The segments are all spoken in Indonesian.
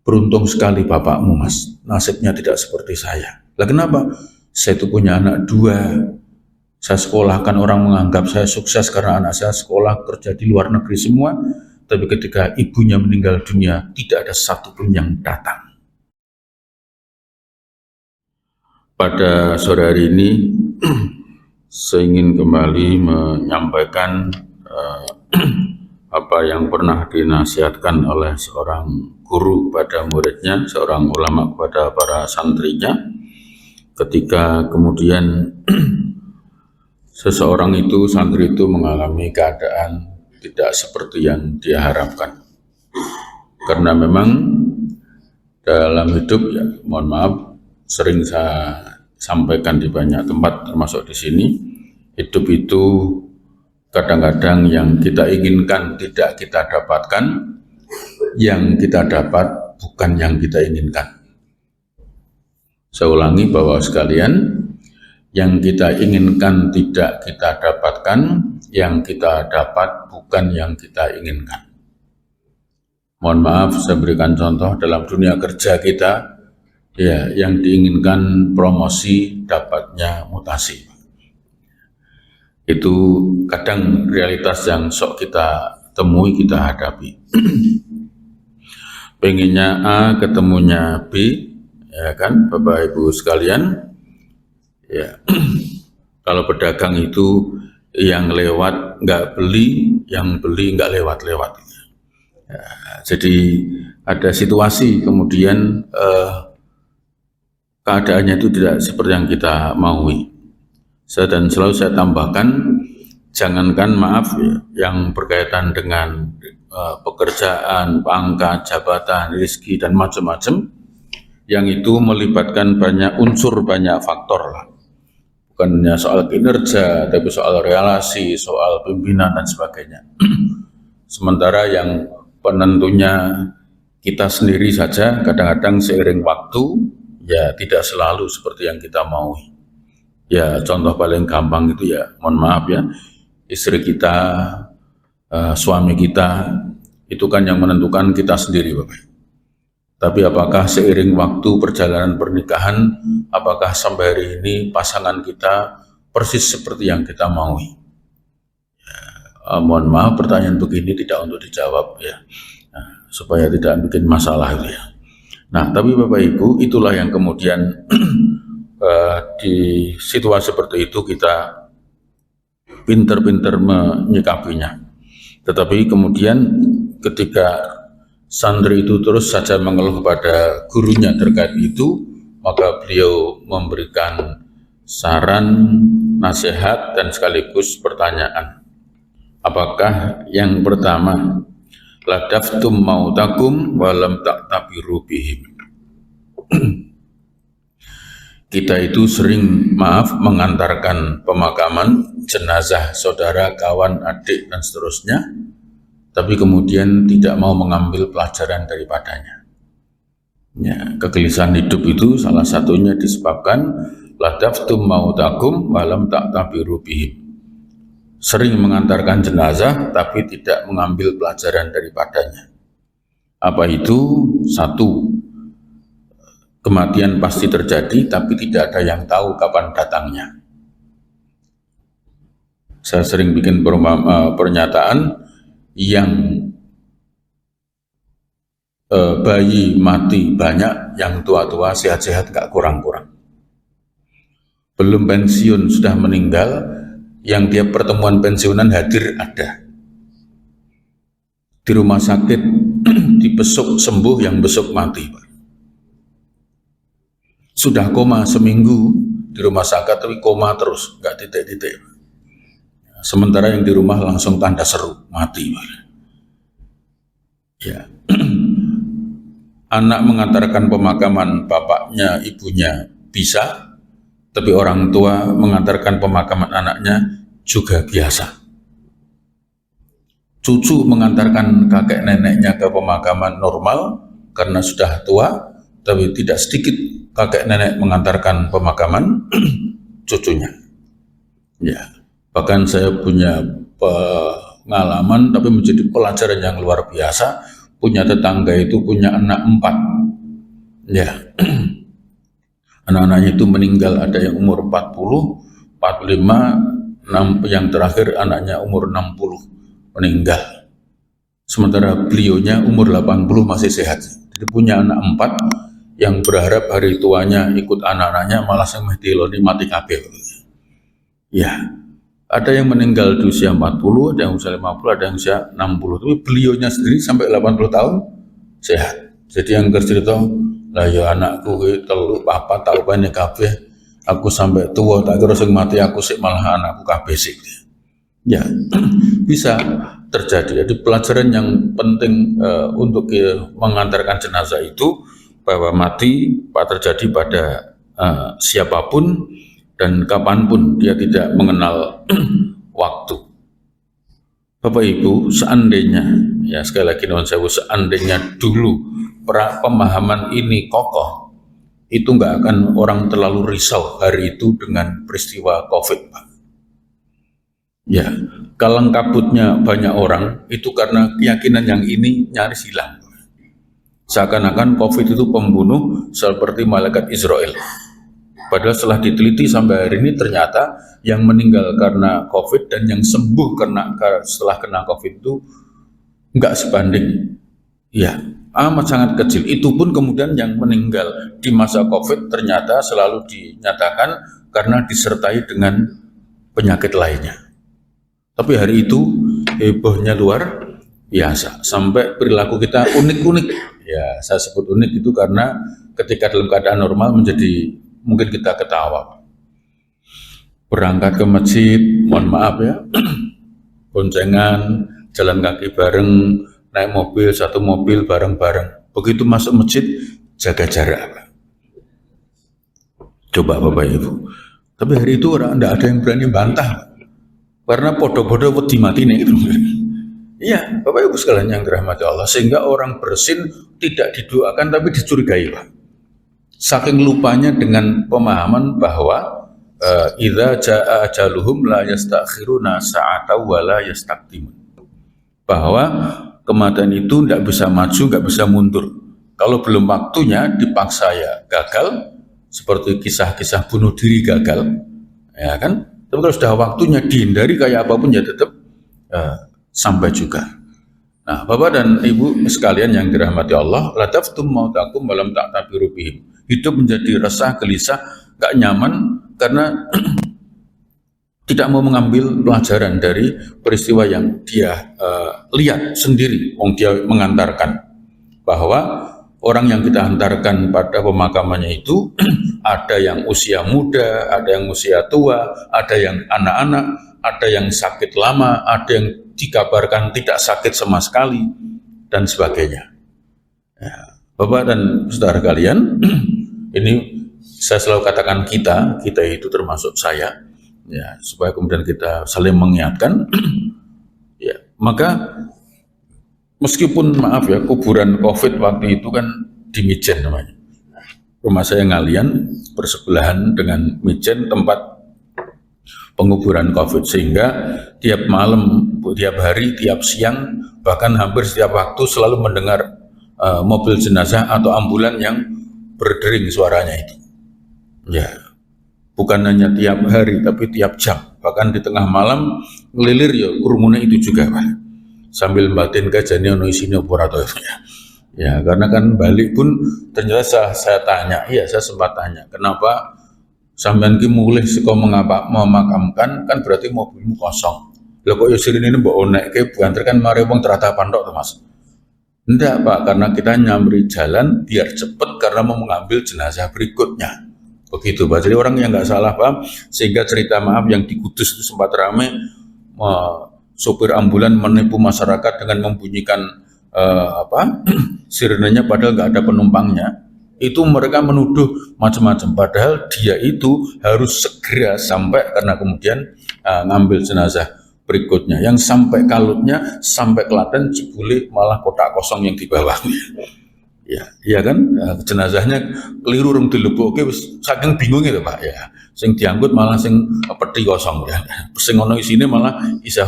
Beruntung sekali bapakmu, Mas. Nasibnya tidak seperti saya. Lah kenapa? Saya itu punya anak dua. Saya sekolahkan, orang menganggap saya sukses karena anak saya sekolah kerja di luar negeri semua. Tapi ketika ibunya meninggal dunia, tidak ada satupun yang datang. Pada sore hari ini, saya ingin kembali menyampaikan apa yang pernah dinasihatkan oleh seorang guru kepada muridnya, seorang ulama kepada para santrinya, ketika kemudian seseorang itu, santri itu mengalami keadaan tidak seperti yang dia harapkan. Karena memang dalam hidup, ya mohon maaf, sering saya sampaikan di banyak tempat termasuk di sini, hidup itu kadang-kadang yang kita inginkan tidak kita dapatkan, yang kita dapat bukan yang kita inginkan. Saya ulangi bahwa sekalian, yang kita inginkan tidak kita dapatkan, yang kita dapat bukan yang kita inginkan. Mohon maaf, saya berikan contoh dalam dunia kerja kita, ya, yang diinginkan promosi, dapatnya mutasi. Itu kadang realitas yang sok kita temui, kita hadapi. Pengennya A, ketemunya B, ya kan, Bapak Ibu sekalian. Ya, kalau pedagang itu yang lewat nggak beli, yang beli nggak lewat-lewat. Ya, jadi ada situasi kemudian keadaannya itu tidak seperti yang kita maui. Dan selalu saya tambahkan, jangankan maaf ya, yang berkaitan dengan pekerjaan, pangkat, jabatan, rezeki dan macam-macam, yang itu melibatkan banyak unsur, banyak faktor lah. Bukan hanya soal kinerja, tapi soal relasi, soal pimpinan dan sebagainya. Sementara yang penentunya kita sendiri saja, kadang-kadang seiring waktu, ya tidak selalu seperti yang kita mau. Ya contoh paling gampang itu ya, mohon maaf ya, istri kita, suami kita, itu kan yang menentukan kita sendiri Bapak. Tapi apakah seiring waktu perjalanan pernikahan, apakah sampai hari ini pasangan kita persis seperti yang kita mau? Ya, mohon maaf, pertanyaan begini tidak untuk dijawab ya, supaya tidak bikin masalah ya. Nah, tapi Bapak Ibu, itulah yang kemudian di situasi seperti itu kita pinter-pinter menyikapinya. Tetapi kemudian ketika santri itu terus saja mengeluh kepada gurunya terkait itu, maka beliau memberikan saran, nasihat, dan sekaligus pertanyaan. Apakah yang pertama, ladaftum mautakum walam taktabiru bihim. Kita itu sering, maaf, mengantarkan pemakaman jenazah saudara, kawan, adik, dan seterusnya, tapi kemudian tidak mau mengambil pelajaran daripadanya. Ya, kegelisahan hidup itu salah satunya disebabkan ladaftum mautakum walam taktabiru bihim. Sering mengantarkan jenazah tapi tidak mengambil pelajaran daripadanya. Apa itu? Satu, kematian pasti terjadi tapi tidak ada yang tahu kapan datangnya. Saya sering bikin pernyataan, yang bayi mati banyak, yang tua-tua sehat-sehat gak kurang-kurang. Belum pensiun sudah meninggal, yang dia pertemuan pensiunan hadir ada. Di rumah sakit dibesuk sembuh, yang besuk mati. Sudah koma seminggu di rumah sakit tapi koma terus, gak titik-titik. Sementara yang di rumah langsung tanda seru, mati. Ya. Anak mengantarkan pemakaman bapaknya, ibunya bisa, tapi orang tua mengantarkan pemakaman anaknya juga biasa. Cucu mengantarkan kakek neneknya ke pemakaman normal karena sudah tua, tapi tidak sedikit kakek nenek mengantarkan pemakaman cucunya. Ya. Bahkan saya punya pengalaman, tapi menjadi pelajaran yang luar biasa. punya tetangga itu punya anak 4. Ya, anak-anaknya itu meninggal, ada yang umur 40, 45, yang terakhir anaknya umur 60 meninggal. Sementara beliaunya umur 80 masih sehat. Jadi punya anak 4 yang berharap hari tuanya ikut anak-anaknya, malah yang mati kabeh. Ya, ada yang meninggal di usia 40, ada yang usia 50, ada yang usia 60. Tapi beliaunya sendiri sampai 80 tahun sehat. Jadi yang cerita, lah ya anakku telu papa tak banyak kabeh, aku sampai tua tak kira sing mati aku sik malah anakku kabeh sik. Ya, bisa terjadi. Jadi pelajaran yang penting untuk mengantarkan jenazah itu bahwa mati terjadi pada siapapun dan kapanpun, dia tidak mengenal waktu. Bapak Ibu, seandainya, ya sekali lagi nuwun sewu, seandainya dulu pemahaman ini kokoh, itu nggak akan orang terlalu risau hari itu dengan peristiwa COVID, Pak. Ya, kalang kabutnya banyak orang itu karena keyakinan yang ini nyaris hilang. Seakan-akan COVID itu pembunuh seperti malaikat Israel. Padahal setelah diteliti sampai hari ini ternyata yang meninggal karena COVID dan yang sembuh setelah kena COVID itu nggak sebanding. Ya, amat sangat kecil. Itu pun kemudian yang meninggal di masa COVID ternyata selalu dinyatakan karena disertai dengan penyakit lainnya. Tapi hari itu hebohnya luar biasa, sampai perilaku kita unik-unik. Ya, saya sebut unik itu karena ketika dalam keadaan normal mungkin kita ketawa. Berangkat ke masjid, mohon maaf ya, boncengan, jalan kaki bareng, naik mobil, satu mobil bareng-bareng. Begitu masuk masjid, jaga jarak. Coba Bapak Ibu. Tapi hari itu tidak ada yang berani bantah. Karena podo-podo wedi mati nih gitu. Iya, Bapak Ibu sekalian yang dirahmati Allah, sehingga orang bersin tidak didoakan tapi dicurigai, Pak. Saking lupanya dengan pemahaman bahwa idza jaa ajaluhum la yastakhiruna sa'ata wa la yastaqdimun. Bahwa kematian itu tidak bisa maju, nggak bisa mundur. Kalau belum waktunya dipaksa ya gagal, seperti kisah-kisah bunuh diri gagal, ya kan? Tapi kalau sudah waktunya dihindari kayak apapun ya tetap sampai juga. Nah, Bapak dan Ibu sekalian yang dirahmati Allah, la taftum mautakum wa lam ta'tabiru bihim. Hidup menjadi resah, gelisah, gak nyaman karena tidak mau mengambil pelajaran dari peristiwa yang dia lihat sendiri. Dia mengantarkan bahwa orang yang kita hantarkan pada pemakamannya itu ada yang usia muda, ada yang usia tua, ada yang anak-anak, ada yang sakit lama, ada yang dikabarkan tidak sakit sama sekali, dan sebagainya. Ya, Bapak dan saudara kalian, ini saya selalu katakan kita itu termasuk saya, ya, supaya kemudian kita saling mengingatkan. Ya, maka meskipun maaf ya, kuburan COVID waktu itu kan di Mijen namanya. Rumah saya Ngalian bersebelahan dengan Mijen, tempat penguburan COVID, sehingga tiap malam, tiap hari, tiap siang, bahkan hampir setiap waktu selalu mendengar mobil jenazah atau ambulan yang berdering suaranya itu. Ya, bukan hanya tiap hari, tapi tiap jam, bahkan di tengah malam ngelilir ya kerumunan itu juga, Pak. Sambil batin kajane ono isine apa ora ya. Ya, karena kan balik pun ternyata saya tanya, iya saya sempat tanya, kenapa sampean ki mulih saka mengapa memakamkan, kan berarti mobilmu kosong. Lha kok yo sirine mbok onekke buanter kan mari wong teratapan tok to, Mas. Enggak, Pak, karena kita nyamri jalan biar cepet karena mau mengambil jenazah berikutnya. Begitu, Pak. Jadi orang yang nggak salah paham, sehingga cerita maaf yang di Kudus itu sempat ramai, sopir ambulan menipu masyarakat dengan membunyikan sirenenya padahal nggak ada penumpangnya. Itu mereka menuduh macam-macam, padahal dia itu harus segera sampai karena kemudian ngambil jenazah berikutnya. Yang sampai Kalutnya, sampai Klaten, jebule malah kotak kosong yang di bawahnya. Ya, iya kan, jenazahnya keliru rung dilebokke wis saking bingung itu, Pak, ya. Sing diangkut malah sing peti kosong ya. Sing ono isine malah isih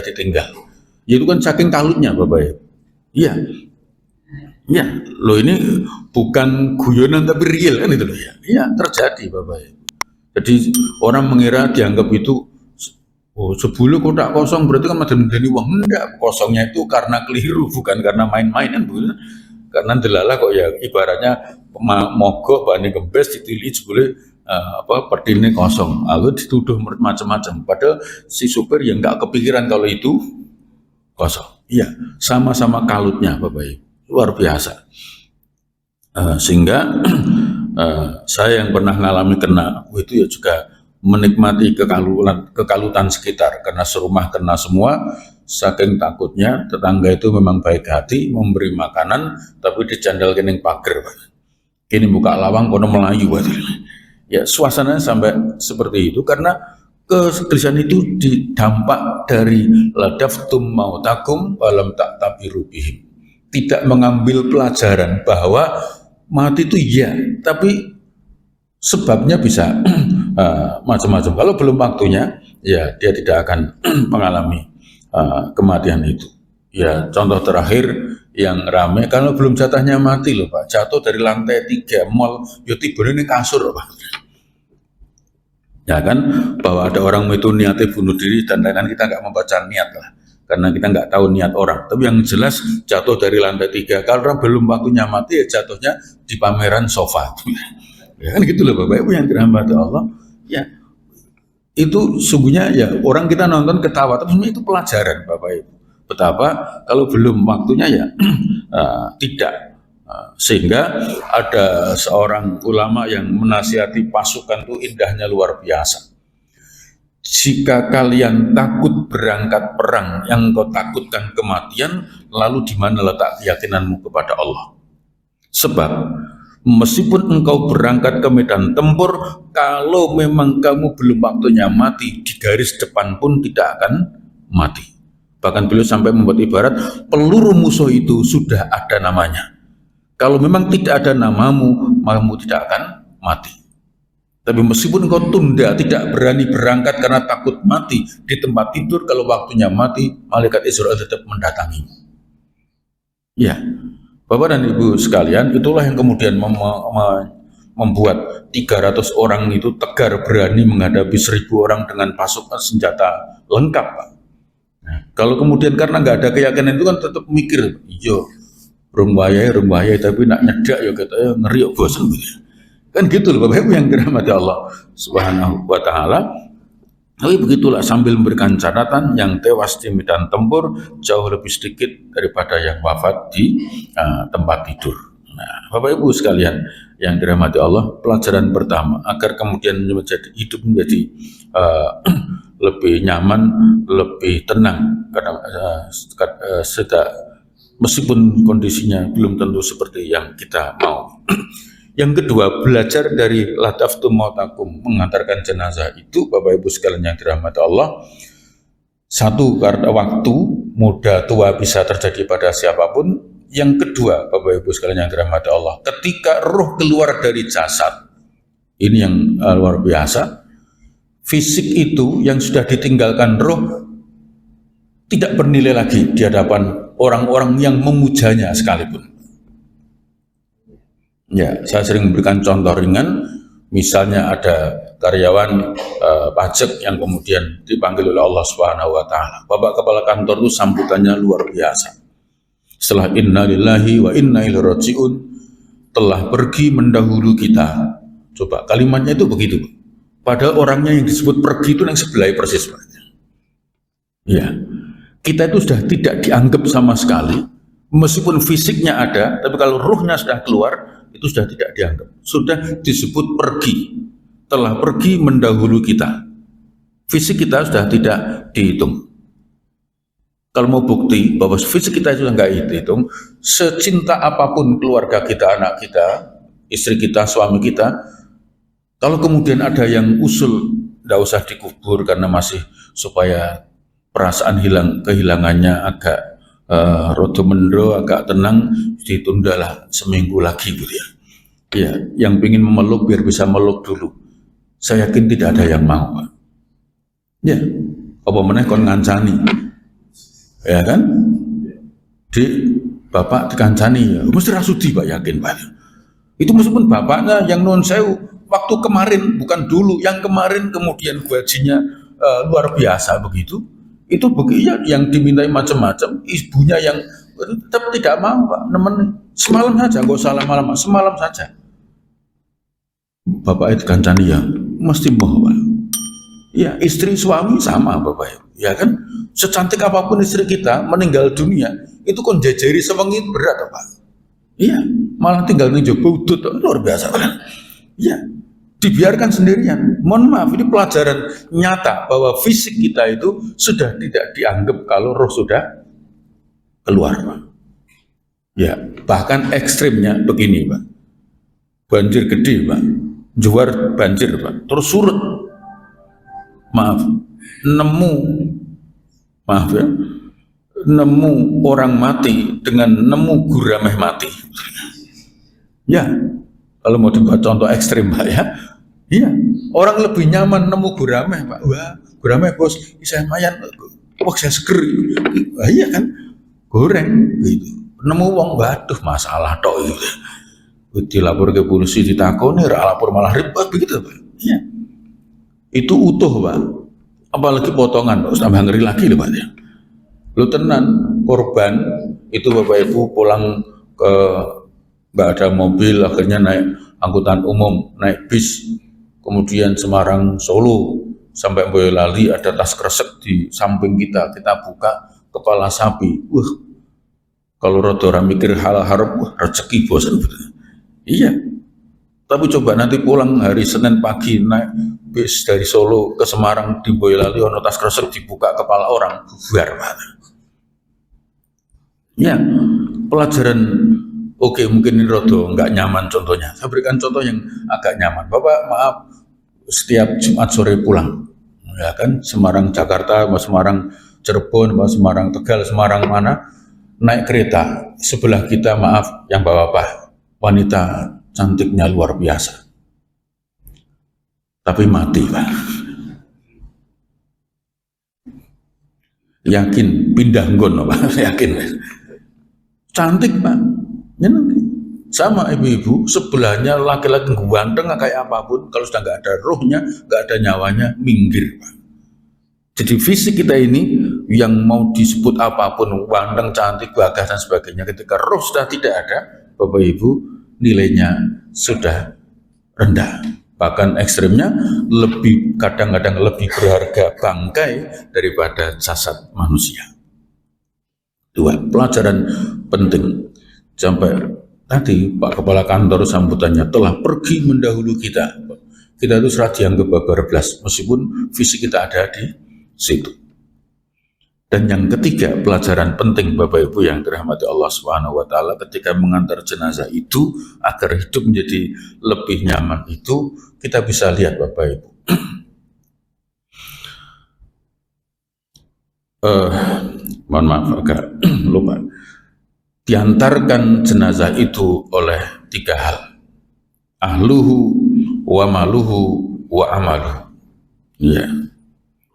ditinggal. Ya, itu kan saking Kalutnya, Bapak ya. Iya. Ya, lo ini bukan guyonan tapi real kan itu loh ya. Iya, terjadi Bapak Ibu. Jadi orang mengira dianggap itu oh sebulu kotak kosong berarti kan madani uang. Enggak, kosongnya itu karena keliru bukan karena main-main kan begitu. Karena delala kok ya ibaratnya mogok bani gembes ditili boleh perdine kosong. Aku dituduh macam-macam. Padahal si supir yang nggak kepikiran kalau itu kosong. Iya, sama-sama kalutnya Bapak Ibu. Luar biasa. Sehingga saya yang pernah ngalami kena itu ya juga menikmati kekalutan sekitar karena serumah kena semua. Saking takutnya tetangga itu memang baik hati memberi makanan tapi dijandal kening pager. Kini buka lawang kono melayu. Ya suasananya sampai seperti itu karena kegelisahan itu didampak dari ladaftum mautakum walam tak tabiru bihim. Tidak mengambil pelajaran bahwa mati itu ya, tapi sebabnya bisa macam-macam. Kalau belum waktunya, ya dia tidak akan mengalami kematian itu. Ya contoh terakhir yang ramai, kalau belum jatahnya mati loh Pak, jatuh dari lantai 3 mall, ya tiba ini kasur Pak. Ya kan, bahwa ada orang itu niatnya bunuh diri dan lain-lain kita nggak membaca niat lah. Karena kita nggak tahu niat orang. Tapi yang jelas jatuh dari lantai 3. Kalau orang belum waktunya mati, ya jatuhnya di pameran sofa. Ya kan gitu loh Bapak Ibu yang dirahmati Allah. Ya itu sungguhnya ya orang kita nonton ketawa, tapi itu pelajaran Bapak Ibu. Betapa kalau belum waktunya ya tidak. Sehingga ada seorang ulama yang menasihati pasukan itu indahnya luar biasa. Jika kalian takut berangkat perang, yang kau takutkan kematian, lalu di mana letak keyakinanmu kepada Allah? Sebab meskipun engkau berangkat ke medan tempur, kalau memang kamu belum waktunya mati, di garis depan pun tidak akan mati. Bahkan beliau sampai membuat ibarat, peluru musuh itu sudah ada namanya. Kalau memang tidak ada namamu, kamu tidak akan mati. Tapi meskipun engkau tunda, tidak berani berangkat karena takut mati di tempat tidur, kalau waktunya mati, malaikat Israel tetap mendatangi. Ya, Bapak dan Ibu sekalian, itulah yang kemudian membuat 300 orang itu tegar berani menghadapi 1000 orang dengan pasukan senjata lengkap, Pak. Nah, kalau kemudian karena nggak ada keyakinan itu kan tetap mikir, iyo, rung wayai, tapi nak nyedak ya katanya ngeri bosan gitu. Kan gitu loh Bapak Ibu yang dirahmati Allah Subhanahu wa taala. Tapi begitulah sambil memberikan catatan yang tewas di medan tempur jauh lebih sedikit daripada yang wafat di tempat tidur. Nah, Bapak Ibu sekalian yang dirahmati Allah, pelajaran pertama agar kemudian hidup menjadi lebih nyaman, lebih tenang karena meskipun kondisinya belum tentu seperti yang kita mau. Yang kedua, belajar dari ladaftum mautakum, mengantarkan jenazah itu, Bapak Ibu sekalian yang dirahmati Allah. Satu, karena waktu, muda tua bisa terjadi pada siapapun. Yang kedua, Bapak Ibu sekalian yang dirahmati Allah, ketika ruh keluar dari jasad, ini yang luar biasa, fisik itu yang sudah ditinggalkan ruh, tidak bernilai lagi di hadapan orang-orang yang memujanya sekalipun. Ya, saya sering memberikan contoh ringan, misalnya ada karyawan pajak yang kemudian dipanggil oleh Allah Subhanahu wa taala. Bapak kepala kantor itu sambutannya luar biasa. Setelah inna lillahi wa inna ilaihi rajiun, telah pergi mendahulu kita. Coba kalimatnya itu begitu. Padahal orangnya yang disebut pergi itu yang sebelah persis. Ya, kita itu sudah tidak dianggap sama sekali, meskipun fisiknya ada, tapi kalau ruhnya sudah keluar, itu sudah tidak dianggap, sudah disebut pergi, telah pergi mendahulu kita. Fisik kita sudah tidak dihitung. Kalau mau bukti bahwa fisik kita itu nggak dihitung, secinta apapun keluarga kita, anak kita, istri kita, suami kita, kalau kemudian ada yang usul, nggak usah dikubur karena masih supaya perasaan kehilangannya agak rodo mendro, agak tenang, ditundalah seminggu lagi gitu ya. Ya, yang ingin memeluk biar bisa meluk dulu. Saya yakin tidak ada yang mau. Ya, apa meneh kon ngancani, ya kan? bapak dikancani ya, mesti rasudi Pak, yakin Pak. Itu meskipun bapaknya yang non sewu waktu kemarin, bukan dulu, yang kemarin kemudian gajinya luar biasa begitu, itu ya, yang dimintai macam-macam, ibunya yang tetap tidak mau Pak, nemenin semalam saja, nggak usah lama-lama, semalam saja. Bapak itu kancani ya, mesti mau Pak. Ya istri suami sama Bapak, ya kan, secantik apapun istri kita meninggal dunia, itu kon jajari sewengi berat Pak. Iya, malah tinggal ngejobo udut, luar biasa kan. Iya, dibiarkan sendirian. Mohon maaf, ini pelajaran nyata bahwa fisik kita itu sudah tidak dianggap kalau roh sudah keluar Pak. Ya, bahkan ekstrimnya begini Pak, banjir gede Pak, juar banjir Pak, terus surut, maaf, nemu orang mati dengan nemu gurameh mati. Ya, kalau mau dibuat contoh ekstrim Pak ya, iya, orang lebih nyaman nemu gurameh Pak. Wah, gurameh bos, saya mayan, wah saya seger. Wah, iya kan, goreng gitu. Nemu wong, waduh masalah tok gitu. Dilapor ke polisi ditakoni, lapor malah ribet begitu Pak. Iya, itu utuh Pak. Apalagi potongan, tambah ngeri lagi loh Pak ya. Lu tenan, korban itu Bapak Ibu pulang ke, nggak ada mobil, akhirnya naik angkutan umum, naik bis, kemudian Semarang Solo sampai Boyolali, ada tas kresek di samping kita buka, kepala sapi. Kalau roda mikir hal harap, rezeki bosan. Iya, tapi coba nanti pulang hari Senin pagi naik bis dari Solo ke Semarang di Boyolali, ono tas kresek dibuka kepala orang, bubar banget. Ya, pelajaran oke, mungkin ini rodo nggak nyaman contohnya. Saya berikan contoh yang agak nyaman. Bapak maaf, setiap Jumat sore pulang, ya kan, Semarang Jakarta, Semarang Cirebon, Semarang Tegal, Semarang mana, naik kereta, sebelah kita maaf yang bapak wanita cantiknya luar biasa, tapi mati Pak. Yakin pindah nggon Pak, yakin. Cantik Pak, ya, sama ibu-ibu sebelahnya laki-laki ganteng kayak apapun, kalau sudah nggak ada rohnya, nggak ada nyawanya, minggir Pak. Jadi fisik kita ini yang mau disebut apapun, ganteng, cantik, gagah dan sebagainya, ketika roh sudah tidak ada, Bapak Ibu, nilainya sudah rendah. Bahkan ekstrimnya lebih, kadang-kadang lebih berharga bangkai daripada jasad manusia. Dua, pelajaran penting. Sampai tadi Pak Kepala Kantor sambutannya telah pergi mendahulu kita. Kita itu serah dianggap bablas, meskipun fisik kita ada di situ. Dan yang ketiga, pelajaran penting Bapak Ibu yang dirahmati Allah Subhanahu wa taala, ketika mengantar jenazah itu agar hidup menjadi lebih nyaman, itu kita bisa lihat Bapak Ibu. Mohon maaf agak lupa. Diantarkan jenazah itu oleh tiga hal. Ahluhu wa maluhu wa amaluhu. Ya.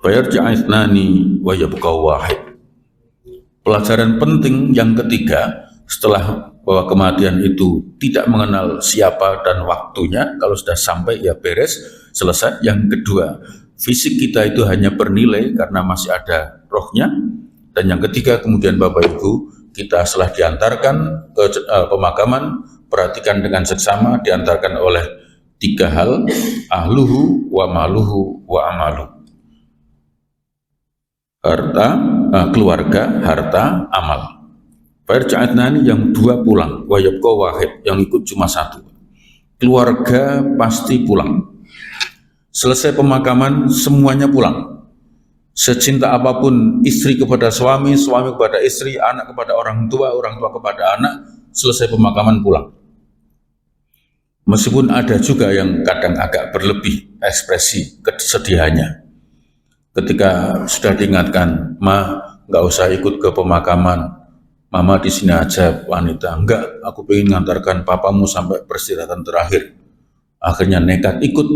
Fayarja'ithnani wa yabqa wahid. Pelajaran penting yang ketiga, setelah bahwa kematian itu tidak mengenal siapa dan waktunya, kalau sudah sampai ya beres, selesai. Yang kedua, fisik kita itu hanya bernilai karena masih ada rohnya. Dan yang ketiga, kemudian Bapak Ibu, kita setelah diantarkan ke pemakaman, perhatikan dengan seksama, diantarkan oleh tiga hal, ahluhu wa maluhu wa amaluhu. Harta, keluarga, harta, amal. Farja'atnani yang dua pulang, wa yabqa wahid yang ikut cuma satu. Keluarga pasti pulang. Selesai pemakaman semuanya pulang. Secinta apapun istri kepada suami, suami kepada istri, anak kepada orang tua kepada anak, selesai pemakaman pulang. Meskipun ada juga yang kadang agak berlebih ekspresi kesedihannya. Ketika sudah diingatkan, Ma, nggak usah ikut ke pemakaman, Mama di sini aja wanita. Enggak, aku pengen ngantarkan papamu sampai peristirahatan terakhir. Akhirnya nekat ikut.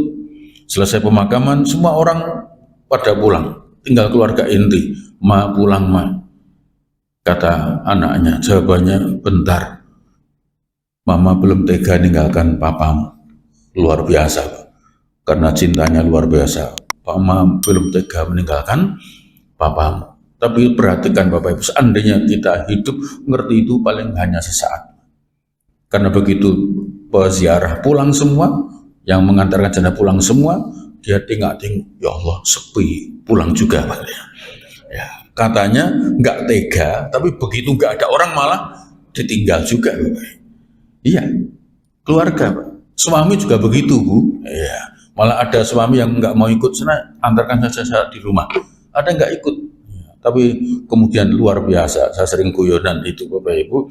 Selesai pemakaman, semua orang pada pulang. Tinggal keluarga inti, Ma pulang Ma. Kata anaknya, jawabannya, bentar, mama belum tega ninggalkan papamu. Luar biasa, Pak. Karena cintanya luar biasa. Mama belum tega meninggalkan papamu. Tapi perhatikan Bapak Ibu, seandainya kita hidup, ngerti itu paling hanya sesaat. Karena begitu peziarah pulang semua, yang mengantarkan jenazah pulang semua, dia tengok-tengok, ya Allah sepi, pulang juga Pak. Ya, katanya nggak tega, tapi begitu nggak ada orang malah ditinggal juga Bapak. Iya, keluarga Pak. Suami juga begitu Bu. Iya, malah ada suami yang nggak mau ikut, sana antarkan saja saya di rumah. Ada nggak ikut? Tapi kemudian luar biasa, saya sering guyonan itu Bapak Ibu,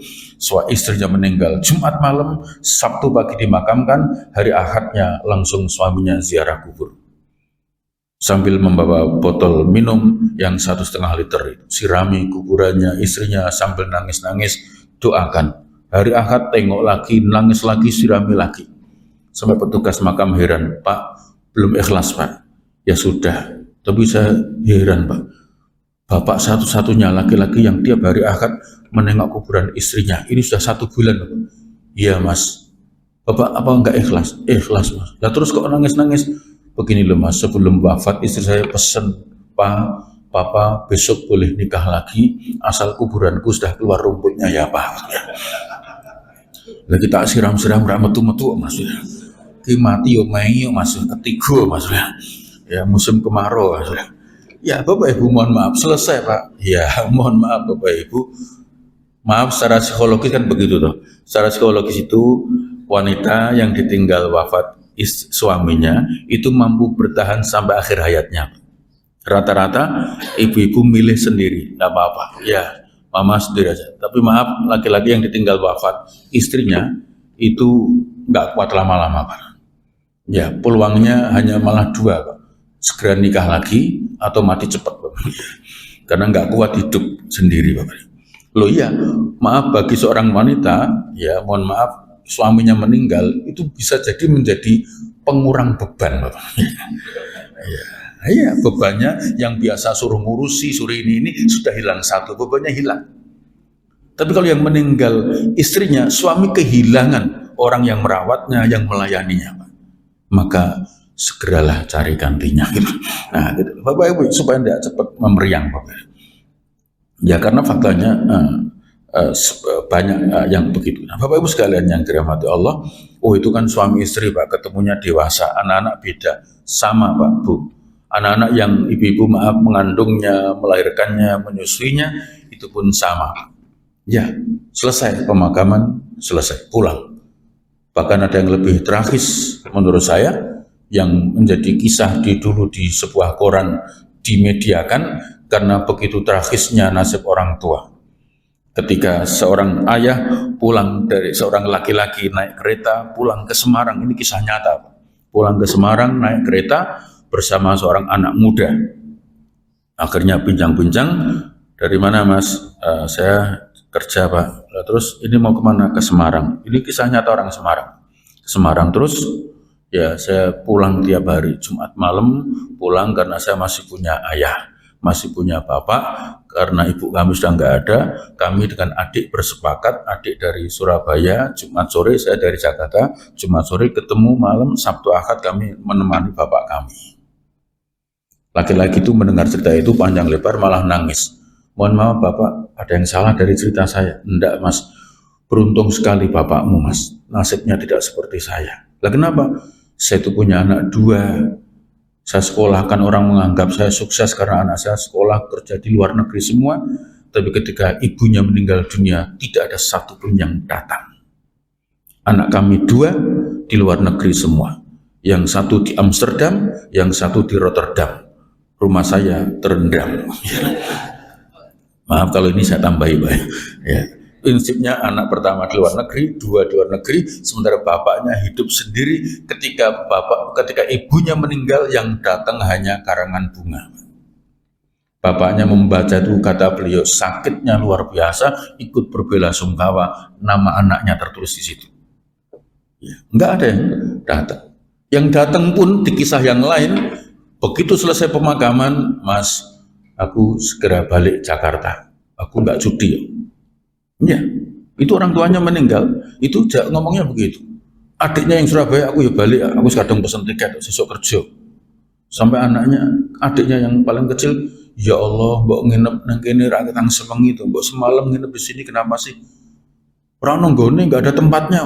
istrinya meninggal Jumat malam, Sabtu pagi dimakamkan, hari Ahadnya langsung suaminya ziarah kubur. Sambil membawa botol minum yang 1,5 liter, sirami kuburannya istrinya sambil nangis-nangis, doakan. Hari Ahad tengok lagi, nangis lagi, sirami lagi. Sampai petugas makam heran, Pak, belum ikhlas Pak. Ya sudah, tapi saya heran Pak. Bapak satu-satunya laki-laki yang tiap hari Ahad menengok kuburan istrinya. Ini sudah 1 bulan. Iya Mas. Bapak apa enggak ikhlas? Ikhlas Mas. Lah terus kok nangis-nangis? Begini loh Mas, sebelum wafat istri saya pesen, Pak, Papa besok boleh nikah lagi, asal kuburanku sudah keluar rumputnya ya Pak. Lah kita siram-siram metu-metu Mas. Ki mati yo mei Mas, ketiga Mas. Ya musim kemarau Mas. Ya Bapak Ibu mohon maaf, selesai Pak. Ya mohon maaf Bapak Ibu. Maaf secara psikologis kan begitu toh. Secara psikologis itu wanita yang ditinggal wafat suaminya itu mampu bertahan sampai akhir hayatnya. Rata-rata ibu-ibu milih sendiri, nggak apa-apa. Ya mama sendiri aja. Tapi maaf laki-laki yang ditinggal wafat istrinya itu nggak kuat lama-lama Pak. Ya peluangnya hanya malah 2 Pak. Segera nikah lagi atau mati cepat Bapak. Karena nggak kuat hidup sendiri Bapak. Loh iya, maaf bagi seorang wanita, ya mohon maaf suaminya meninggal itu bisa jadi menjadi pengurang beban Bapak. Iya, bebannya yang biasa suruh ngurusi, suruh ini sudah hilang satu, bebannya hilang. Tapi kalau yang meninggal istrinya, suami kehilangan orang yang merawatnya, yang melayaninya Pak. Maka segeralah cari gantinya gitu. Nah, gitu. Bapak Ibu supaya tidak cepat memeriang Bapak. Ya karena faktanya banyak yang begitu. Nah, Bapak Ibu sekalian yang dirahmati Allah, oh itu kan suami istri Pak, ketemunya dewasa, anak-anak beda, sama Pak Bu. Anak-anak yang ibu-ibu maaf mengandungnya, melahirkannya, menyusuinya itu pun sama. Ya, selesai pemakaman, selesai pulang. Bahkan ada yang lebih tragis menurut saya, yang menjadi kisah dulu di sebuah koran dimediakan karena begitu tragisnya nasib orang tua. Ketika seorang ayah pulang dari seorang laki-laki naik kereta pulang ke Semarang, ini kisah nyata. Pulang ke Semarang naik kereta bersama seorang anak muda. Akhirnya bincang-bincang, dari mana Mas? Saya kerja Pak. Terus ini mau kemana? Ke Semarang. Ini kisah nyata orang Semarang. Semarang terus. Ya, saya pulang tiap hari, Jumat malam pulang karena saya masih punya ayah, masih punya bapak, karena ibu kami sudah nggak ada, kami dengan adik bersepakat, adik dari Surabaya, Jumat sore, saya dari Jakarta, Jumat sore ketemu malam, Sabtu Ahad kami menemani bapak kami. Laki-laki itu mendengar cerita itu panjang lebar malah nangis. Mohon maaf Bapak, ada yang salah dari cerita saya? Enggak Mas, beruntung sekali bapakmu Mas, nasibnya tidak seperti saya. Lah kenapa? Saya itu punya anak 2, saya sekolahkan, orang menganggap saya sukses karena anak saya sekolah kerja di luar negeri semua, tapi ketika ibunya meninggal dunia tidak ada satupun yang datang. Anak kami 2 di luar negeri semua, yang satu di Amsterdam, yang satu di Rotterdam. Rumah saya terendam. Maaf kalau ini saya tambahi Pak. Ya. Prinsipnya anak pertama di luar negeri, 2 di luar negeri, sementara bapaknya hidup sendiri. Ketika ibunya meninggal yang datang hanya karangan bunga. Bapaknya membaca itu, kata beliau sakitnya luar biasa, ikut berbela-sungkawa, nama anaknya tertulis di situ. Ya, enggak ada yang datang. Yang datang pun di kisah yang lain, begitu selesai pemakaman, Mas, aku segera balik Jakarta. aku nggak judi. Ya, itu orang tuanya meninggal, itu ngomongnya begitu. Adiknya yang Surabaya, aku ya balik, aku kadang pesen tiket, sesuk kerja. Sampai adiknya yang paling kecil, ya Allah, mbok nginep nang kene ra ketang semengi itu, mbok semalam nginep di sini kenapa sih? Ora nonggone nggak ada tempatnya.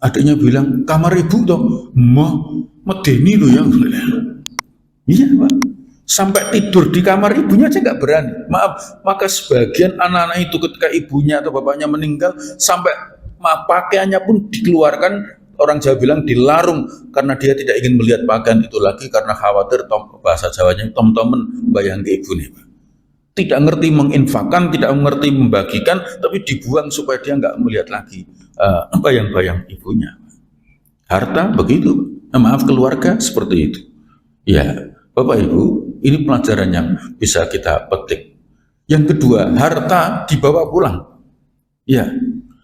Adiknya bilang, kamar ibu toh, medeni lo ya. Iya Pak, sampai tidur di kamar ibunya aja nggak berani. Maaf, maka sebagian anak-anak itu ketika ibunya atau bapaknya meninggal, sampai pakaiannya pun dikeluarkan, orang Jawa bilang dilarung, karena dia tidak ingin melihat pakaian itu lagi, karena khawatir bahasa Jawanya tom-tomen bayang ke ibu nih Pak. Tidak ngerti menginfakkan, tidak mengerti membagikan, tapi dibuang supaya dia nggak melihat lagi bayang-bayang ibunya. Harta begitu, maaf keluarga seperti itu. Ya, Bapak Ibu, ini pelajaran yang bisa kita petik. Yang kedua, harta dibawa pulang. Ya,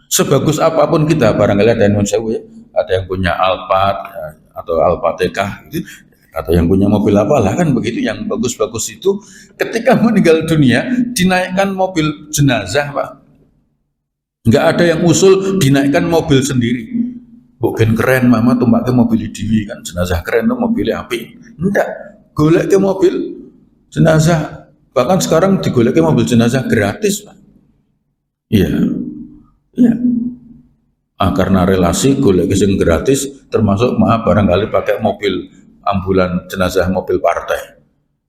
sebagus apapun kita, barangkali ada yang ada yang punya Alphard atau Alphard TK, gitu, atau yang punya mobil apalah kan begitu, yang bagus-bagus itu ketika meninggal dunia dinaikkan mobil jenazah Pak, nggak ada yang usul dinaikkan mobil sendiri. Bukan keren mama tumbak ke mobil dewi kan, jenazah keren tuh mobilnya api, enggak, golek ke mobil jenazah, bahkan sekarang digolek ke mobil jenazah gratis Pak. Iya, iya. Karena relasi golek yang gratis, termasuk maaf barangkali pakai mobil ambulan jenazah, mobil partai.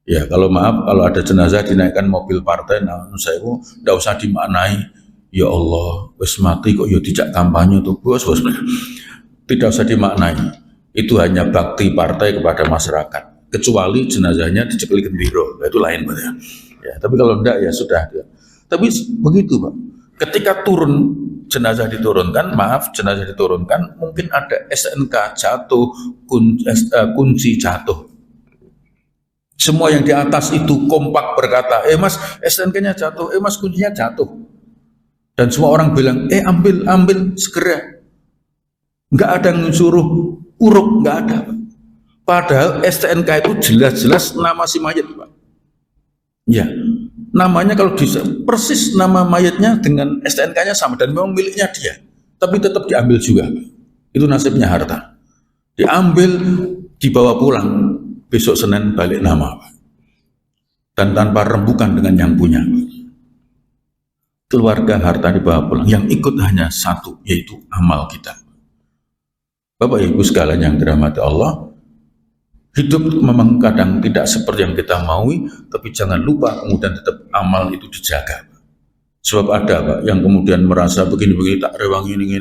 Ya kalau maaf, kalau ada jenazah dinaikkan mobil partai, nah saya tidak usah dimaknai, ya Allah, wis mati kok ya dijak kampanye tuh bos. Tidak usah dimaknai. Itu hanya bakti partai kepada masyarakat. Kecuali jenazahnya dicekli gembiro, itu lain Pak ya. Ya, tapi kalau enggak ya sudah. Tapi begitu Pak. Ketika jenazah diturunkan, mungkin ada SNK jatuh, kunci jatuh. Semua yang di atas itu kompak berkata, mas SNK-nya jatuh, mas kuncinya jatuh. Dan semua orang bilang, ambil segera. Nggak ada yang suruh uruk, nggak ada. Padahal STNK itu jelas-jelas nama si mayat Pak. Ya, namanya kalau bisa persis nama mayatnya dengan STNK-nya sama dan memang miliknya dia, tapi tetap diambil juga. Itu nasibnya harta. Diambil, dibawa pulang, besok Senin balik nama Pak. Dan tanpa rembukan dengan yang punya. Keluarga harta dibawa pulang, yang ikut hanya satu, yaitu amal kita. Bapak Ibu sekalian yang dirahmati Allah, hidup memang kadang tidak seperti yang kita maui, tapi jangan lupa kemudian tetap amal itu dijaga. Sebab ada Pak yang kemudian merasa begini-begini tak rewangi ini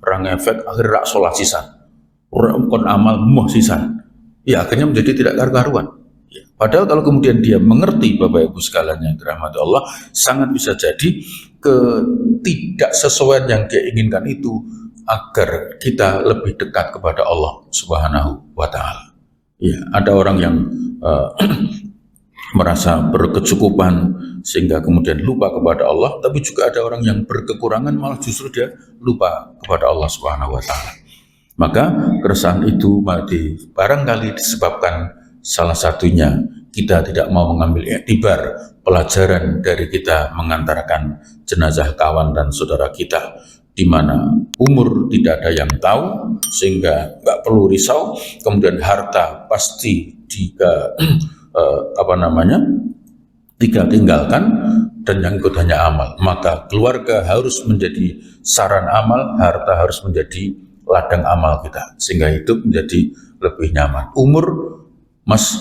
orang efek akhirnya rak sholat sisan, kon amal muh sisan, ya akhirnya menjadi tidak karu-karuan. Ya, padahal kalau kemudian dia mengerti Bapak Ibu sekalian yang dirahmati Allah, sangat bisa jadi ketidaksesuaian yang dia inginkan itu agar kita lebih dekat kepada Allah Subhanahu wa Ta'ala. Ya, ada orang yang merasa berkecukupan sehingga kemudian lupa kepada Allah, tapi juga ada orang yang berkekurangan malah justru dia lupa kepada Allah Subhanahu wa Ta'ala. Maka keresahan itu barangkali disebabkan salah satunya kita tidak mau mengambil iktibar pelajaran dari kita mengantarkan jenazah kawan dan saudara kita, di mana umur tidak ada yang tahu, sehingga nggak perlu risau. Kemudian harta pasti jika tinggalkan, dan yang ikut hanya amal. Maka keluarga harus menjadi saran amal, harta harus menjadi ladang amal kita, sehingga hidup menjadi lebih nyaman. Umur mas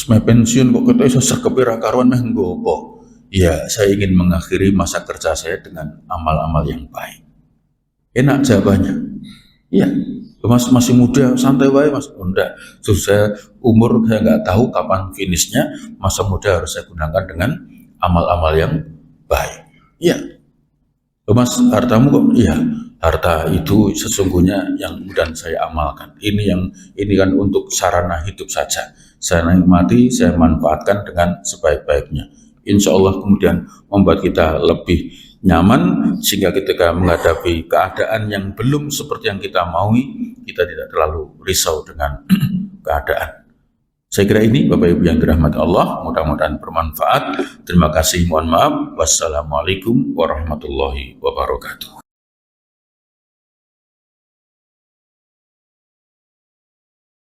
pensiun kok kita iso serkepi ra karuan meh nggopo. Ya, saya ingin mengakhiri masa kerja saya dengan amal-amal yang baik. Enak jawabannya. Iya, mas masih muda, santai wae mas. Enggak, saya umur saya nggak tahu kapan finishnya. Masa muda harus saya gunakan dengan amal-amal yang baik. Iya, mas hartamu kok? Iya, harta itu sesungguhnya yang kemudian saya amalkan. Ini kan untuk sarana hidup saja. Saya nikmati, saya manfaatkan dengan sebaik-baiknya. Insya Allah kemudian membuat kita lebih nyaman, sehingga ketika menghadapi keadaan yang belum seperti yang kita maui, kita tidak terlalu risau dengan keadaan. Saya kira ini Bapak Ibu yang dirahmati Allah, mudah-mudahan bermanfaat. Terima kasih, mohon maaf. Wassalamualaikum warahmatullahi wabarakatuh.